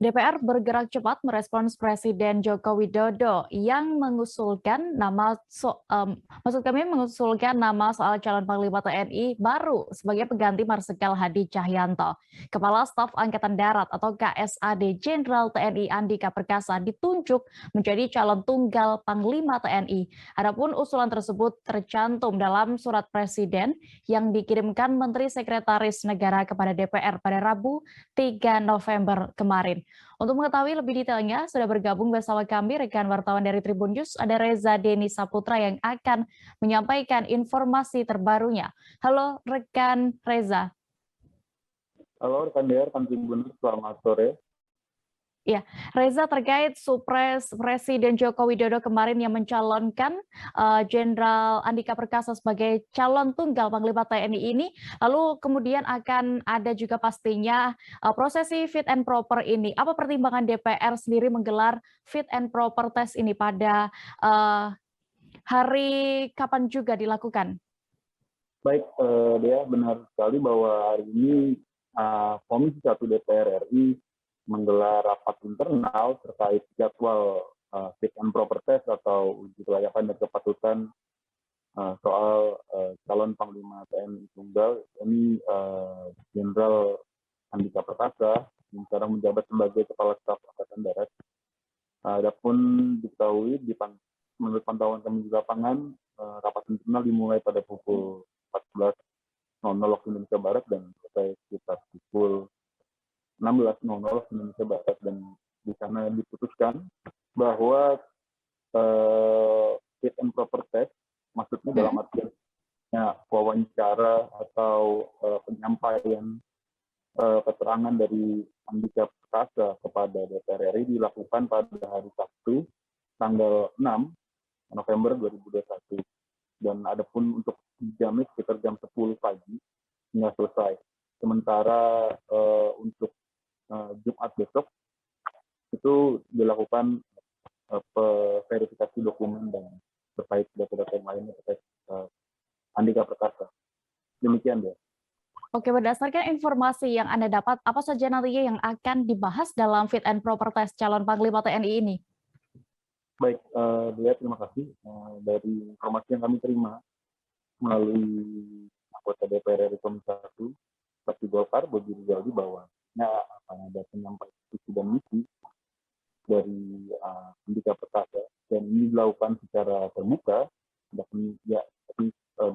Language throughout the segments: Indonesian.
DPR bergerak cepat merespons Presiden Joko Widodo yang mengusulkan nama soal calon Panglima TNI baru sebagai pengganti Marsikal Hadi Cahyanto. Kepala Staf Angkatan Darat atau KSAD Jenderal TNI Andika Perkasa ditunjuk menjadi calon tunggal Panglima TNI. Adapun usulan tersebut tercantum dalam surat Presiden yang dikirimkan Menteri Sekretaris Negara kepada DPR pada Rabu 3 November kemarin. Untuk mengetahui lebih detailnya, sudah bergabung bersama kami rekan wartawan dari Tribun News, ada Reza Deni Saputra yang akan menyampaikan informasi terbarunya. Halo rekan Reza. Halo rekan Dea, rekan Tribun News, selamat sore. Ya, Reza, terkait Supres Presiden Joko Widodo kemarin yang mencalonkan Jenderal Andika Perkasa sebagai calon tunggal Panglima TNI ini, lalu kemudian akan ada juga pastinya prosesi fit and proper ini. Apa pertimbangan DPR sendiri menggelar fit and proper test ini pada hari kapan juga dilakukan? Baik, Dea, benar sekali bahwa hari ini Komisi 1 DPR RI menggelar rapat internal terkait jadwal fit and proper test atau uji kelayakan dan kepatutan soal calon Panglima TNI Tunggal, ini Jenderal Andika Perkasa yang sekarang menjabat sebagai Kepala Staf Angkatan Darat. Adapun diketahui menurut pantauan kami di lapangan, rapat internal dimulai pada pukul 14.00 waktu Indonesia Barat dan selesai sekitar pukul 16.00 waktu Indonesia Barat, dan di sana diputuskan bahwa fit and proper test, maksudnya dalam artian wawancara atau penyampaian keterangan dari Andika Perkasa kepada DPR RI dilakukan pada hari Sabtu tanggal 6 November 2021, dan adapun untuk jamnya sekitar jam 10 pagi hingga selesai. Sementara untuk Jumat besok itu dilakukan verifikasi dokumen dan terkait data-data yang lainnya terkait Andika Perkasa. Demikian dia. Oke, berdasarkan informasi yang Anda dapat, apa saja nantinya yang akan dibahas dalam fit and proper test calon Panglima TNI ini? Baik, Dea, terima kasih. Dari informasi yang kami terima melalui anggota DPR RI Komisi 1, Fraksi Golkar, Bobi Rizaldi, bahwa akan ada penyampaian visi dan misi dari Andika Perkasa, dan ini dilakukan secara terbuka, tapi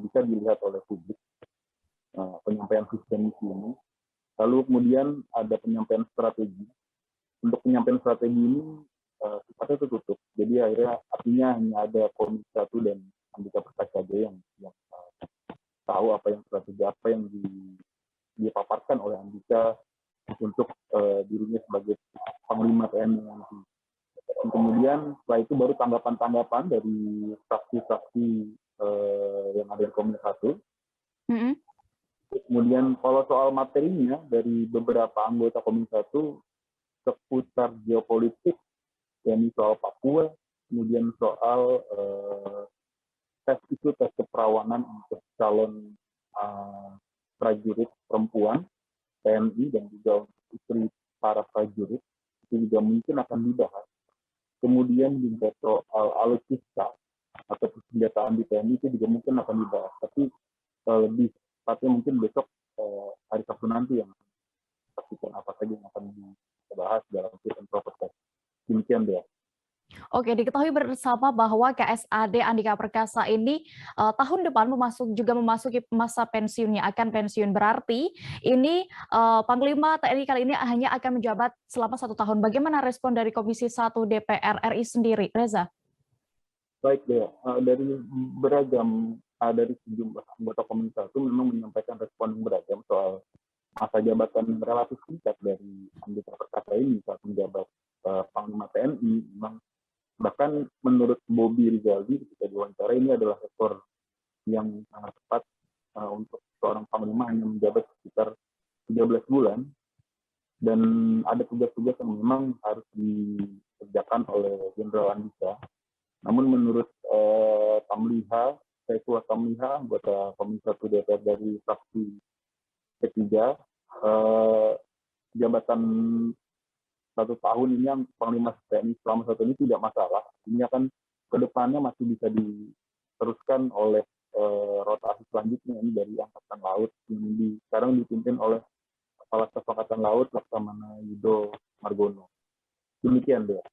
bisa dilihat oleh publik penyampaian visi dan misi ini. Lalu kemudian ada penyampaian strategi. Untuk penyampaian strategi ini sifatnya tertutup, jadi akhirnya artinya hanya ada Komisi 1 dan Andika Perkasa saja yang tahu apa yang strategi apa yang dipaparkan oleh Andika untuk dirinya sebagai Panglima TNI nanti. Dan kemudian setelah itu baru tanggapan-tanggapan dari fraksi-fraksi yang ada di Komisi 1. Kemudian kalau soal materinya dari beberapa anggota Komisi 1 seputar geopolitik, yakni soal Papua, kemudian soal tes keperawanan untuk calon prajurit perempuan TNI dan juga untuk istri para prajurit, itu juga mungkin akan dibahas. Kemudian juga soal alutsista atau persenjataan di TNI itu juga mungkin akan dibahas. Tapi lebih tepatnya mungkin besok hari Sabtu nanti yang pastikan apa saja yang akan dibahas dalam fit and proper test. Demikian dia. Oke, diketahui bersama bahwa KSAD Andika Perkasa ini tahun depan memasuki masa pensiunnya, akan pensiun. Berarti ini Panglima TNI kali ini hanya akan menjabat selama 1 tahun. Bagaimana respon dari Komisi 1 DPR RI sendiri, Reza? Baik, Dea. Dari sejumlah anggota Komisi 1 memang menyampaikan respon yang beragam soal masa jabatan relatif singkat dari Andika Perkasa ini saat menjabat Panglima TNI. Memang bahkan menurut Bobi Rizaldi ketika diwawancara, ini adalah rekor yang sangat tepat untuk seorang Panglima hanya menjabat sekitar 13 bulan, dan ada tugas-tugas yang memang harus dikerjakan oleh Jenderal Andika. Namun menurut Saifullah Tamliha, anggota Komisi 1 DPR dari fraksi P3, jabatan 1 tahun ini yang Panglima TNI selama 1 ini tidak masalah. Ini akan ke depannya masih bisa diteruskan oleh rotasi selanjutnya ini dari Angkatan Laut yang sekarang dipimpin oleh Kepala Staf Angkatan Laut Laksamana Yudo Margono. Demikian, Dea.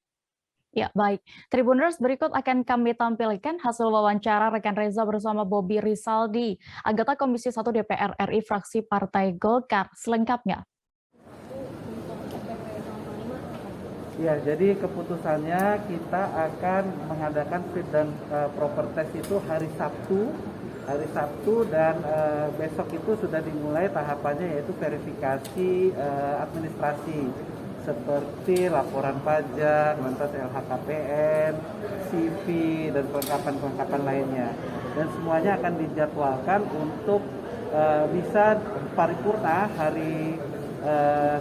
Ya, baik. Tribuners, berikut akan kami tampilkan hasil wawancara rekan Reza bersama Bobi Rizaldi, anggota Komisi 1 DPR RI fraksi Partai Golkar. Selengkapnya. Ya, jadi keputusannya kita akan mengadakan fit dan proper test itu hari Sabtu dan besok itu sudah dimulai tahapannya yaitu verifikasi administrasi seperti laporan pajak, lantas LHKPN, CV, dan kelengkapan-kelengkapan lainnya. Dan semuanya akan dijadwalkan untuk bisa paripurna hari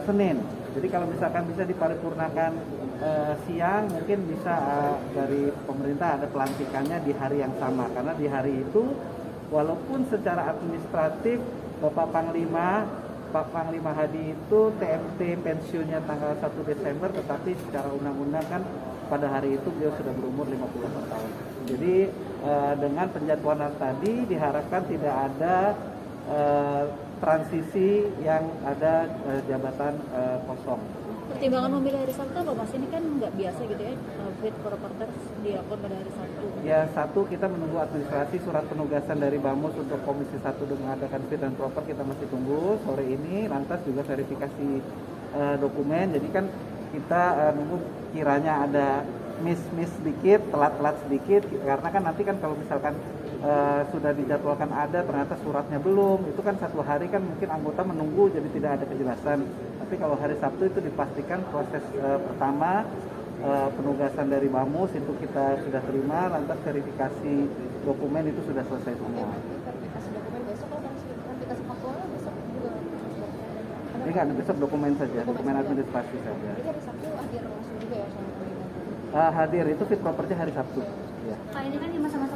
Senin. Jadi kalau misalkan bisa diparipurnakan siang, mungkin bisa dari pemerintah ada pelantikannya di hari yang sama. Karena di hari itu, walaupun secara administratif Pak Panglima Hadi itu TMT pensiunnya tanggal 1 Desember, tetapi secara undang-undang kan pada hari itu beliau sudah berumur 54 tahun. Jadi dengan penjadwalan tadi diharapkan tidak ada transisi yang ada jabatan kosong. Pertimbangan memilih hari Sabtu apa Mas? Ini kan nggak biasa gitu ya, fit proper test dilakukan pada hari Sabtu. Ya, satu kita menunggu administrasi surat penugasan dari Bamus untuk Komisi 1 dengan mengadakan fit dan proper kita masih tunggu sore ini. Lantas juga verifikasi dokumen. Jadi kan kita nunggu kiranya ada miss sedikit, telat sedikit. Karena kan nanti kan kalau misalkan sudah dijadwalkan ada ternyata suratnya belum, itu kan 1 hari kan mungkin anggota menunggu jadi tidak ada kejelasan. Tapi kalau hari Sabtu itu dipastikan proses pertama penugasan dari Bamus itu kita sudah terima, lantas verifikasi dokumen itu sudah selesai semua. Verifikasi dokumen besok atau verifikasi faktual besok juga? Enggak, besok dokumen saja, dokumen administrasi saja. Jadi hari Sabtu hadir langsung juga ya sama Panglima? Hadir itu fit propernya hari Sabtu. Ya. Ini kan di masa-masa